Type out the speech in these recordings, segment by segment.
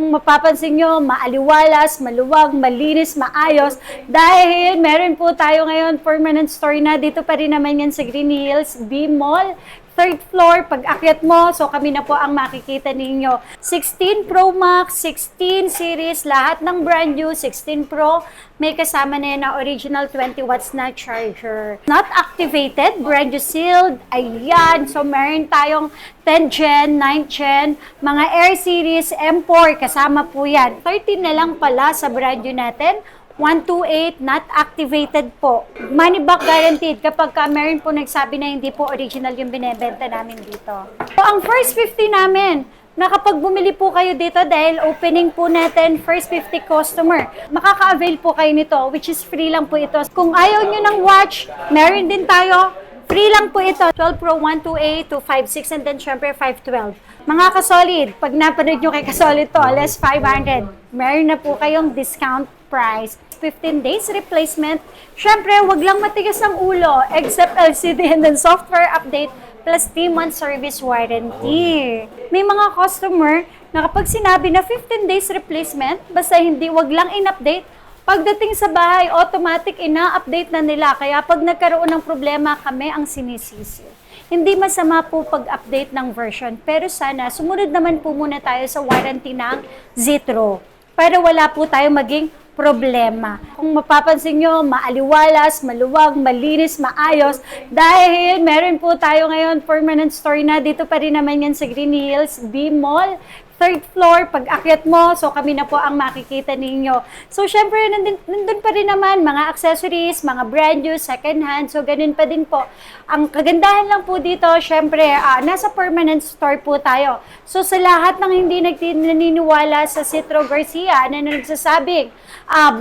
Kung mapapansin nyo, maaliwalas, maluwag, malinis, maayos. Dahil meron po tayo ngayon permanent store na. Dito pa rin naman yan sa Green Hills B Mall. Third floor, pag akyat mo, so kami na po ang makikita ninyo. 16 Pro Max, 16 series, lahat ng brand new, 16 Pro, may kasama na yan na original 20 watts na charger. Not activated, brand new sealed, ayan. So meron tayong 10 Gen, 9 Gen, mga Air Series, M4, kasama po yan. 13 na lang pala sa brand new natin. 128, not activated po. Money back guaranteed kapag meron po nagsabi na hindi po original yung binebenta namin dito. So, ang first 50 namin, na kapag bumili po kayo dito dahil opening po natin, first 50 customer, makaka-avail po kayo nito, which is free lang po ito. Kung ayaw nyo ng watch, meron din tayo, free lang po ito. 12 Pro 128, 256, and then syempre 512. Mga kasolid, pag napanood nyo kay kasolid to, less 500, meron na po kayong discount price. 15 days replacement. Syempre, wag lang matigas ang ulo, except LCD and then software update plus 3-month service warranty. May mga customer na kapag sinabi na 15 days replacement, basta hindi, wag lang in-update, pagdating sa bahay, automatic ina-update na nila. Kaya pag nagkaroon ng problema, kami ang sinisisi. Hindi masama po pag-update ng version, pero sana sumunod naman po muna tayo sa warranty ng Zitro para wala po tayo maging problema. Kung mapapansin nyo, maaliwalas, maluwag, malinis, maayos. Dahil meron po tayo ngayon permanent store na. Dito pa rin naman yan sa Green Hills B Mall. Third floor, pag akyat mo, so kami na po ang makikita ninyo. So, syempre, nandun pa rin naman mga accessories, mga brand new, second hand, so ganun pa din po. Ang kagandahan lang po dito, syempre, nasa permanent store po tayo. So, sa lahat ng hindi naniniwala sa Citro Garcia na nagsasabing,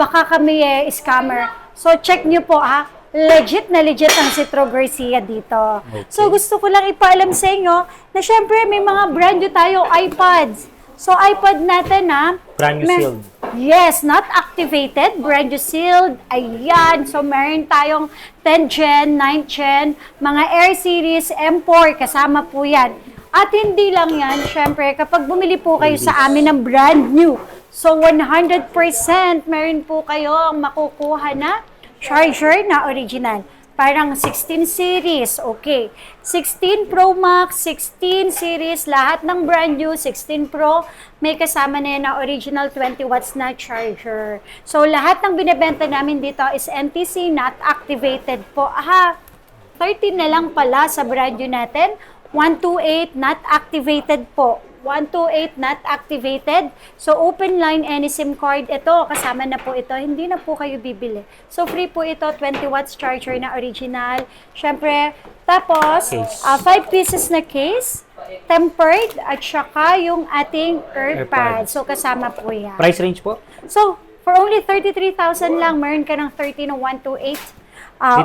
baka kami scammer. So, check nyo po legit na legit ang Citro Garcia dito. Okay. So, gusto ko lang ipaalam sa inyo na syempre may mga brand new tayo iPads. So, iPad natin brand new sealed. Yes, not activated, brand new sealed. Ayan. So, meron tayong 10 Gen, 9 Gen, mga Air Series, M4, kasama po yan. At hindi lang yan, syempre, kapag bumili po kayo sa amin ng brand new, so 100% meron po kayo makukuha na charger na original. Parang 16 series, okay. 16 Pro Max, 16 series, lahat ng brand new, 16 Pro, may kasama na yan na original 20 watts na charger. So, lahat ng binibenta namin dito is NTC, not activated po. 13 na lang pala sa brand new natin. 128, not activated po. 128 not activated. So, open line any SIM card. Ito, kasama na po ito. Hindi na po kayo bibili. So, free po ito. 20 watts charger na original. Siyempre, tapos, 5 pieces na case, tempered, at saka yung ating AirPad. So, kasama po yan. Price range po? So, for only 33,000 lang, meron ka ng 13 na 128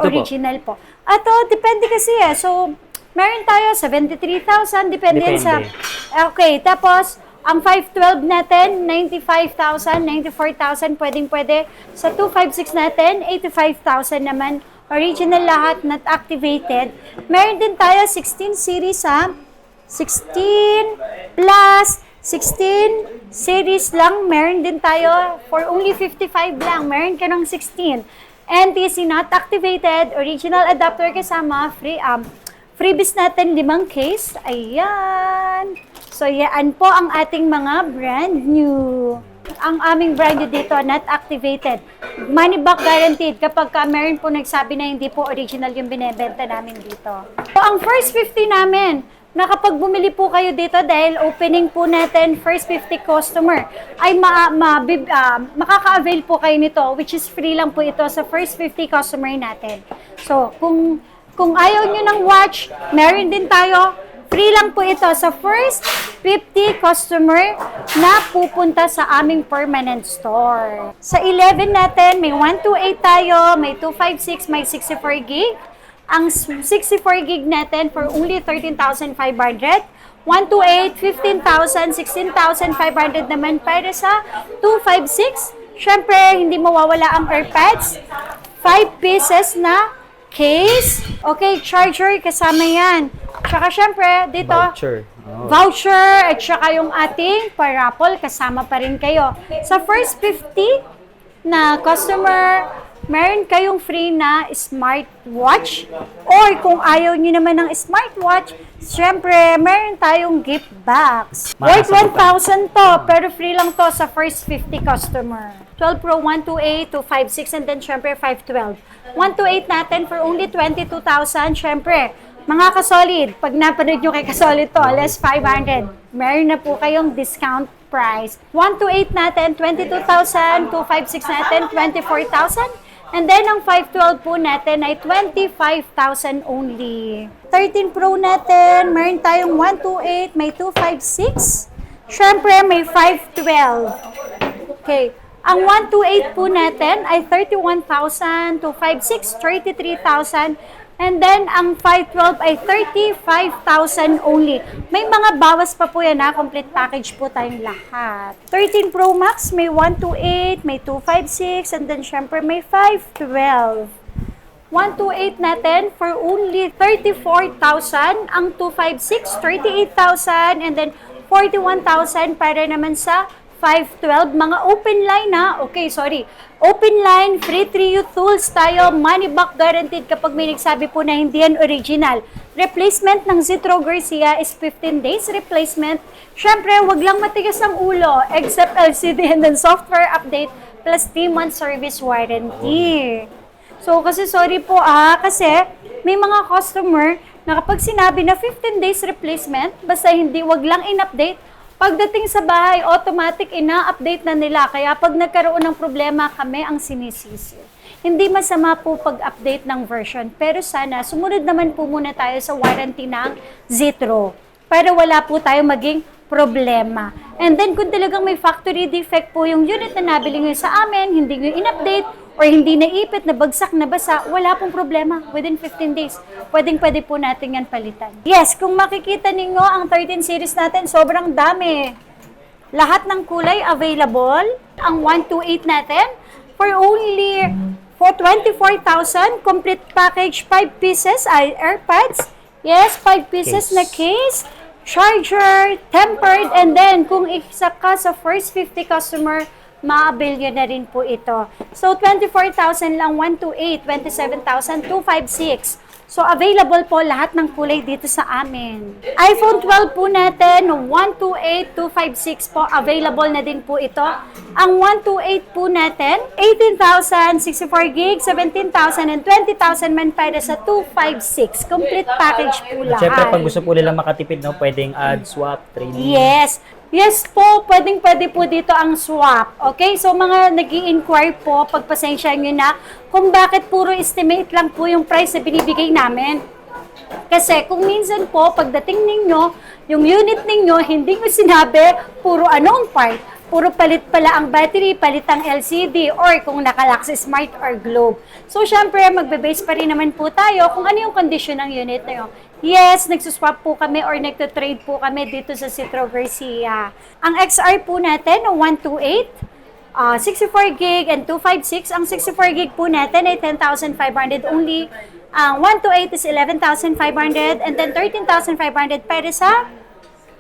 original po. Ato, depende kasi So, meron tayo 73,000, depende sa... Okay, tapos, ang 512 natin, 95,000, 94,000, pwedeng-pwede. Sa 256 natin, 85,000 naman. Original lahat, not activated. Meron din tayo 16 series 16 plus 16 series lang. Meron din tayo for only 55 lang. Meron ka ng 16. NTC not activated, original adapter kasama, free freebies natin 5 case. Ayan. So, yan po ang ating mga brand new. Ang aming brand new dito, not activated. Money back guaranteed kapag meron po nagsabi na hindi po original yung binebenta namin dito. So, ang first 50 namin, na kapag bumili po kayo dito dahil opening po natin, first 50 customer, ay makaka-avail po kayo nito, which is free lang po ito sa first 50 customer natin. So, kung ayaw nyo ng watch, meron din tayo. Free lang po ito sa first 50 customer na pupunta sa aming permanent store. Sa 11 natin, may 128 tayo, may 256, may 64 gig. Ang 64 gig natin for only 13,500. 128, 15,000, 16,500 naman para sa 256. Siyempre, hindi mawawala ang AirPads. 5 pieces na case. Okay, charger, kasama yan. Tsaka syempre, dito, voucher at saka yung ating parapol kasama pa rin kayo. Sa first 50 na customer, meron kayong free na smartwatch. Or kung ayaw nyo naman ng smartwatch, syempre, meron tayong gift box. Worth 1,000 to, pero free lang to sa first 50 customer. 12 Pro 128, 256, and then syempre 512. 128 natin for only 22,000. Syempre, mga kasolid, pag napanood nyo kay kasolid to, less 500. Meron na po kayong discount price. 128 natin, 22,000. 256 natin, 24,000. And then, ang 512 po natin ay 25,000 only. 13 Pro natin, meron tayong 128, may 256. Syempre, may 512. Okay. Ang 128 po natin ay 31,000, 256, 33,000. And then, ang 512 ay 35,000 only. May mga bawas pa po yan ha. Complete package po tayong lahat. 13 Pro Max, may 128, may 256, and then syempre may 512. 128 natin for only 34,000. Ang 256, 38,000. And then 41,000 para naman sa 512. Mga open line ha. Okay, sorry. Open line, free 3U tools tayo, money back guaranteed kapag may nagsabi po na hindi yan original. Replacement ng Zitro Garcia is 15 days replacement. Syempre, wag lang matigas ang ulo, except LCD and then software update plus 3-month service warranty. So, kasi sorry po kasi may mga customer na kapag sinabi na 15 days replacement, basta hindi, wag lang in-update, pagdating sa bahay, automatic ina-update na nila. Kaya pag nagkaroon ng problema, kami ang sinisisi. Hindi masama po pag-update ng version. Pero sana, sumunod naman po muna tayo sa warranty ng Zitro. Para wala po tayo maging problema. And then, kung talagang may factory defect po yung unit na nabili nyo sa amin, hindi nyo in-update, or hindi naipit, nabagsak, nabasa, wala pong problema. Within 15 days, pwede po natin yan palitan. Yes, kung makikita ninyo, ang 13 series natin, sobrang dami. Lahat ng kulay available. Ang 128 natin, for only for 24,000, complete package, 5 pieces, ay AirPods. Yes, 5 pieces na case, charger, tempered, and then, kung isa ka sa first 50 customer, ma-avail nyo na rin po ito. So, 24,000 lang, 128, 27,000, 256. So, available po lahat ng kulay dito sa amin. iPhone 12 po natin, 128, 256 po, available na din po ito. Ang 128 po natin, 18,000, 64 gig, 17,000, and 20,000 man para sa 256. Complete package po lahat. Siyempre, pag gusto po nila makatipid, no, pwedeng add, swap, trade-in. Yes. Yes po, pwede po dito ang swap. Okay, so mga nag-i-inquire po, pagpasensya nyo na kung bakit puro estimate lang po yung price na binibigay namin. Kasi kung minsan po, pagdating ninyo, yung unit ninyo, hindi nyo sinabi puro anong part. Puro palit pala ang battery, palit ang LCD, or kung nakalock sa Smart or Globe. So, syempre, magbe-base pa rin naman po tayo kung ano yung condition ng unit na yun. Yes, nagsuswap po kami or nagtutrade po kami dito sa Zitro Garcia. Ang XR po natin, 128, 64 gig and 256. Ang 64 gig po natin ay 10,500 only. Ang 128 is 11,500 and then 13,500 para sa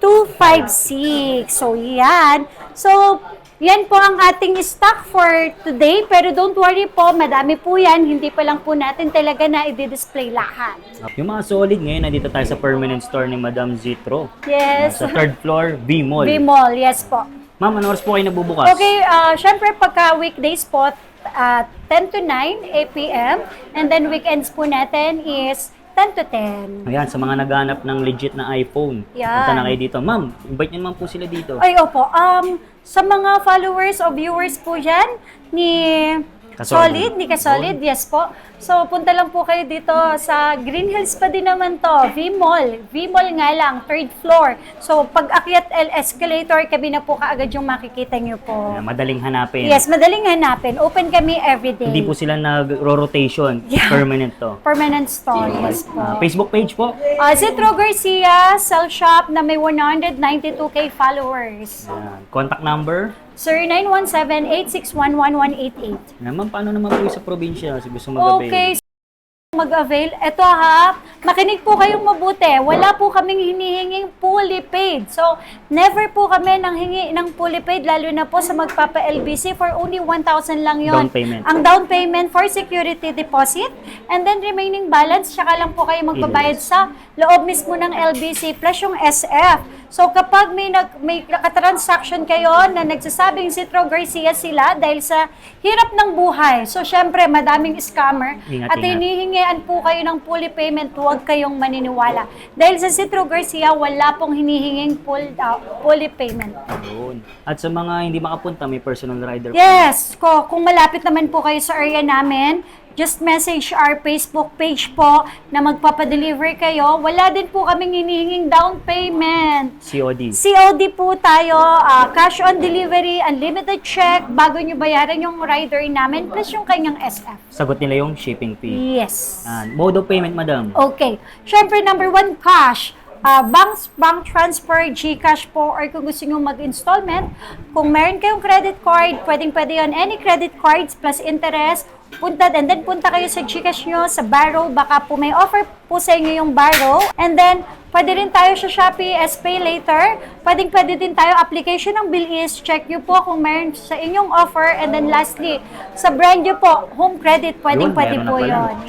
256. So, yan. So, yan po ang ating stock for today. Pero don't worry po, madami po yan. Hindi pa lang po natin talaga na i-display lahat. Yung mga solid ngayon, nandito tayo sa permanent store ni Madam Zitro. Yes. Sa third floor, V-Mall. V-Mall, yes po. Ma'am, ano oras po kayo nagbubukas? Okay, syempre pagka weekdays po, 10 to 9 p.m. And then weekends po natin is 10 to 10. Ayan, sa mga naghanap ng legit na iPhone. Yan. Punta na kayo dito. Ma'am, invite niyo naman po sila dito. Ay, opo. Sa mga followers o viewers po dyan, ni Kasolid, yes po. So, punta lang po kayo dito sa Green Hills pa din naman to, V-Mall. V-Mall nga lang, third floor. So, pag akyat escalator, kami na po kaagad yung makikita nyo po. Ayan, madaling hanapin. Yes, madaling hanapin. Open kami everyday. Hindi po sila nag-rotation. Yeah. Permanent to. Permanent store, yes po. Facebook page po? Zitro Garcia, cell shop na may 192k followers. Ayan. Contact number? Sir, 917-861-1188. Ma'am, paano naman po sa probinsya? Gusto mag-avail? Okay, mag-avail. Ito ha, makinig po kayong mabuti. Wala po kaming hinihinging fully paid. So, never po kami nang hingi ng fully paid, lalo na po sa magpapa-LBC. For only 1,000 lang yon. Down payment. Ang down payment for security deposit. And then remaining balance, tsaka lang po kayo magbabayad sa loob mismo ng LBC plus yung SF. So kapag may nakatransaction kayo na nagsasabing Citro Garcia sila dahil sa hirap ng buhay. So syempre madaming scammer Ingat, at ingat. hinihingian po kayo ng fully payment, huwag kayong maniniwala. Dahil sa Citro Garcia, wala pong hinihinging fully payment. Ayun. At sa mga hindi makapunta, may personal rider. Yes, kung malapit naman po kayo sa area namin, just message our Facebook page po na magpapadeliver kayo. Wala din po kaming hinihinging down payment. COD. COD po tayo, cash on delivery, unlimited check, bago nyo bayaran yung rider namin, plus yung kanyang SF. Sagot nila yung shipping fee. Yes. Mode of payment, madam. Okay. Siyempre, number 1, cash. Bank transfer, GCash po, or kung gusto nyo mag-installment, kung meron kayong credit card, pwedeng-pwede yun, any credit cards plus interest, punta kayo sa GCash nyo, sa Barrow, baka po may offer po sa inyo yung Barrow, and then, pwede rin tayo sa Shopee, SPay later, pwede din tayo application ng Bilis, check nyo po kung meron sa inyong offer, and then lastly, sa brand nyo po, home credit, pwede Yun, meron na po pala. yun.